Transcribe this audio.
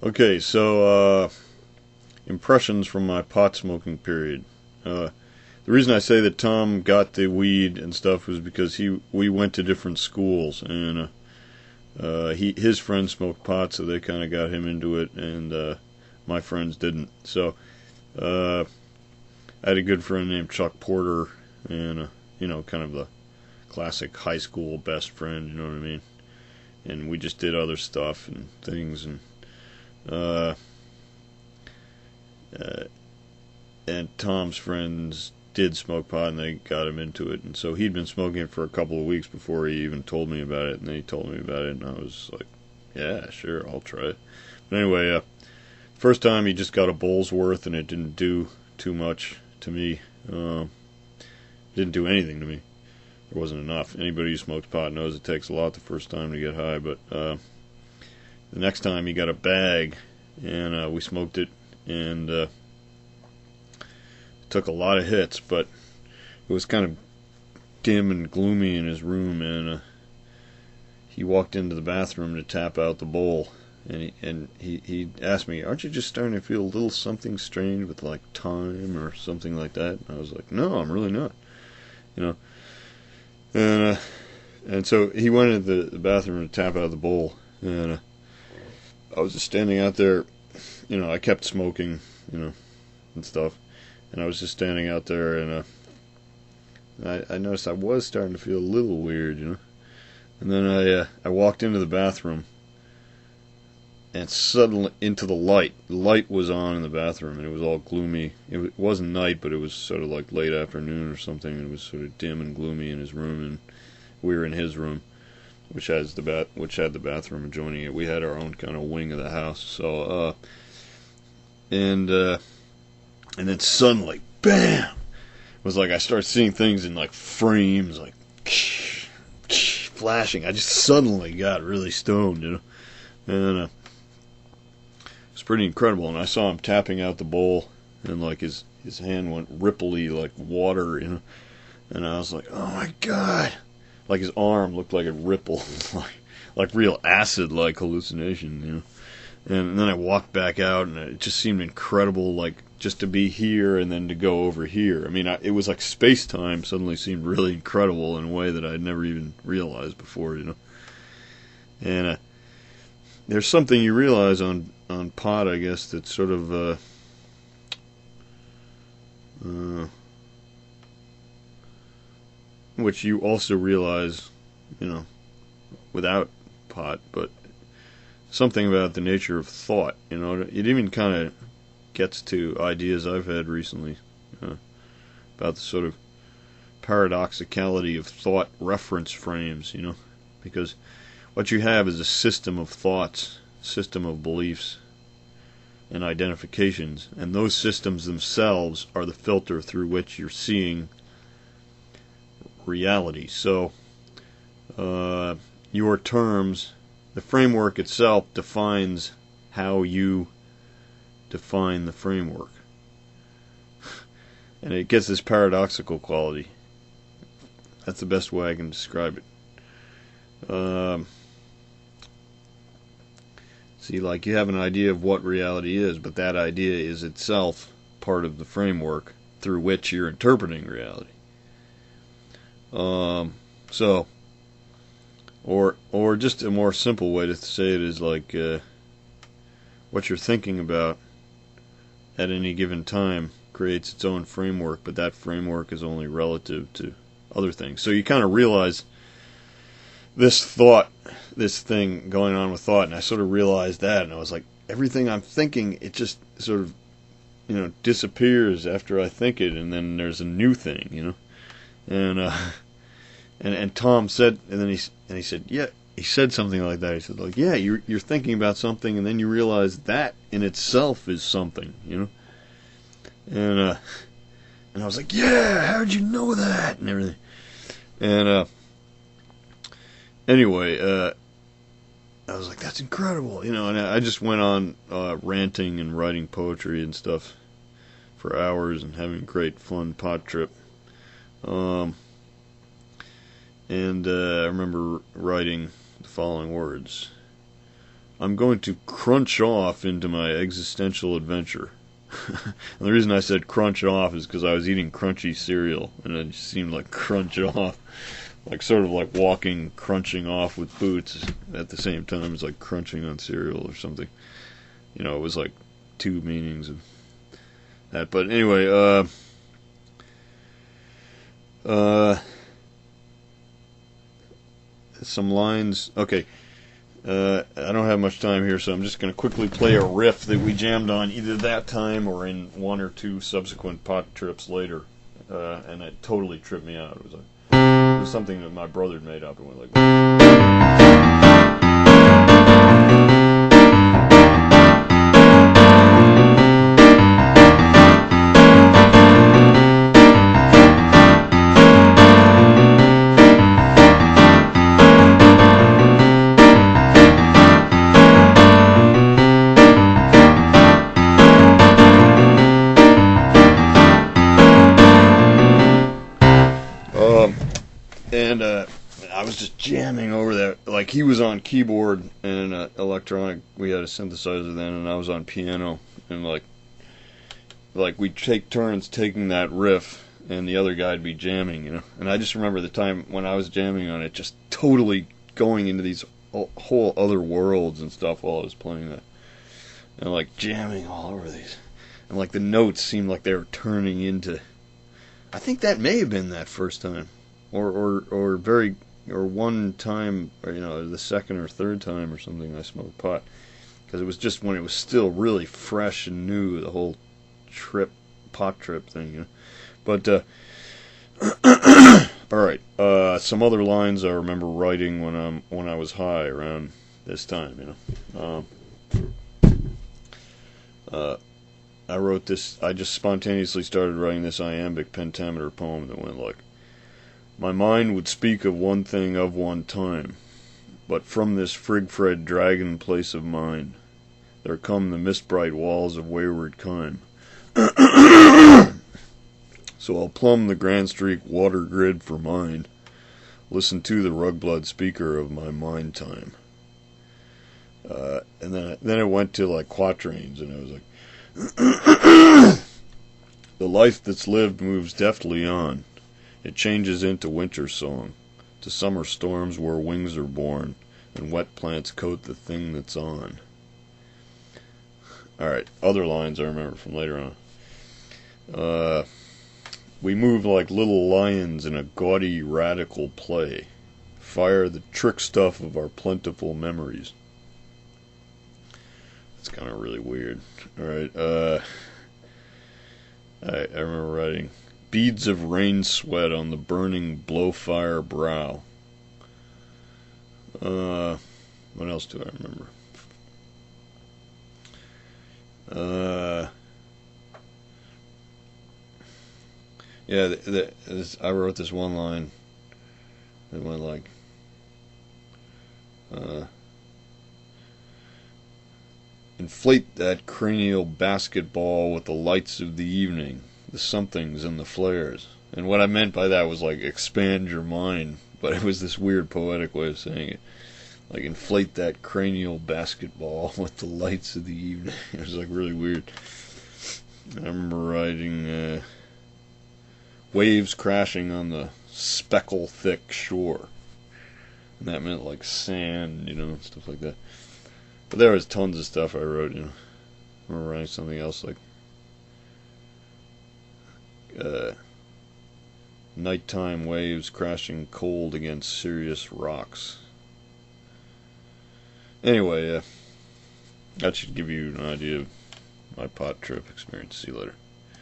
Okay, so impressions from my pot smoking period. The reason I say that Tom got the weed and stuff was because we went to different schools, and his friends smoked pot, so they kind of got him into it, and my friends didn't. So I had a good friend named Chuck Porter, and kind of the classic high school best friend, you know what I mean? And we just did other stuff and things, uh, and Tom's friends did smoke pot, and they got him into it. And so he'd been smoking it for a couple of weeks before he even told me about it, and then he told me about it, and I was like, yeah, sure, I'll try it. But anyway, first time he just got a bowl's worth, and it didn't do too much to me. Didn't do anything to me. There wasn't enough. Anybody who smokes pot knows it takes a lot the first time to get high, but the next time he got a bag, and we smoked it, and took a lot of hits, but it was kind of dim and gloomy in his room, and he walked into the bathroom to tap out the bowl, and he asked me, "Aren't you just starting to feel a little something strange with like time or something like that?" And I was like, "No, I'm really not," you know. And so he went into the bathroom to tap out the bowl, and I was just standing out there, I kept smoking, and stuff. And I was just standing out there, and I noticed I was starting to feel a little weird, And then I walked into the bathroom, and suddenly into the light. The light was on in the bathroom, and it was all gloomy. It wasn't night, but it was sort of like late afternoon or something. And it was sort of dim and gloomy in his room, and we were in his room, which had the bathroom adjoining it. We had our own kind of wing of the house. So and then suddenly, bam! It was like I started seeing things in like frames, like flashing. I just suddenly got really stoned, and it was pretty incredible. And I saw him tapping out the bowl, and like his hand went ripply like water, And I was like, oh my god! Like his arm looked like it rippled, like real acid-like hallucination, And then I walked back out, and it just seemed incredible, like just to be here and then to go over here. I mean, it was like space-time suddenly seemed really incredible in a way that I'd never even realized before, And there's something you realize on pot, I guess, that's sort of which you also realize, without pot, but something about the nature of thought. It even kind of gets to ideas I've had recently about the sort of paradoxicality of thought reference frames, because what you have is a system of thoughts, system of beliefs, and identifications, and those systems themselves are the filter through which you're seeing reality. So your terms, the framework itself defines how you define the framework. And it gets this paradoxical quality. That's the best way I can describe it. See, like you have an idea of what reality is, but that idea is itself part of the framework through which you're interpreting reality. Or just a more simple way to say it is like what you're thinking about at any given time creates its own framework, but that framework is only relative to other things. So you kind of realize this thing going on with thought, and I sort of realized that, and I was like, everything I'm thinking, it just sort of, disappears after I think it, and then there's a new thing, And Tom said, and then he said, yeah, he said something like that. He said, like, yeah, you're thinking about something, and then you realize that in itself is something, And I was like, yeah, how'd you know that? And everything. And anyway, I was like, that's incredible, And I just went on ranting and writing poetry and stuff for hours and having a great fun pot trip. And I remember writing the following words. I'm going to crunch off into my existential adventure. And the reason I said crunch off is because I was eating crunchy cereal, and it just seemed like crunch off. Like sort of like walking, crunching off with boots at the same time as like crunching on cereal or something. You know, it was like two meanings of that. But anyway, some lines. Okay, I don't have much time here, so I'm just going to quickly play a riff that we jammed on either that time or in one or two subsequent pot trips later, and it totally tripped me out. It was something that my brother had made up and went like. And I was just jamming over that. Like, he was on keyboard and electronic. We had a synthesizer then, and I was on piano. And like we'd take turns taking that riff, and the other guy'd be jamming, you know. And I just remember the time when I was jamming on it, just totally going into these whole other worlds and stuff while I was playing that. And like jamming all over these. And like the notes seemed like they were turning into... I think that may have been that first time. Or one time, or, you know, the second or third time or something I smoked pot, because it was just when it was still really fresh and new, the whole pot trip thing, you know. But all right, some other lines I remember writing when I was high around this time, you know. I wrote this. I just spontaneously started writing this iambic pentameter poem that went like. My mind would speak of one thing of one time, but from this frig-fred dragon place of mine, there come the mist-bright walls of wayward kime. So I'll plumb the Grand Streak water grid for mine, listen to the rug-blood speaker of my mind time. And then it went to like quatrains, and it was like, the life that's lived moves deftly on. It changes into winter song, to summer storms where wings are born, and wet plants coat the thing that's on. Alright, other lines I remember from later on. We move like little lions in a gaudy radical play. Fire the trick stuff of our plentiful memories. That's kind of really weird. Alright, I remember writing... Beads of rain sweat on the burning blowfire brow. What else do I remember? Yeah, I wrote this one line that went like, inflate that cranial basketball with the lights of the evening. The somethings and the flares. And what I meant by that was like expand your mind, but it was this weird poetic way of saying it. Like inflate that cranial basketball with the lights of the evening. It was like really weird. I remember writing waves crashing on the speckle thick shore. And that meant like sand, you know, stuff like that. But there was tons of stuff I wrote, you know. I remember writing something else like nighttime waves crashing cold against serious rocks. Anyway, that should give you an idea of my pot trip experience. See you later.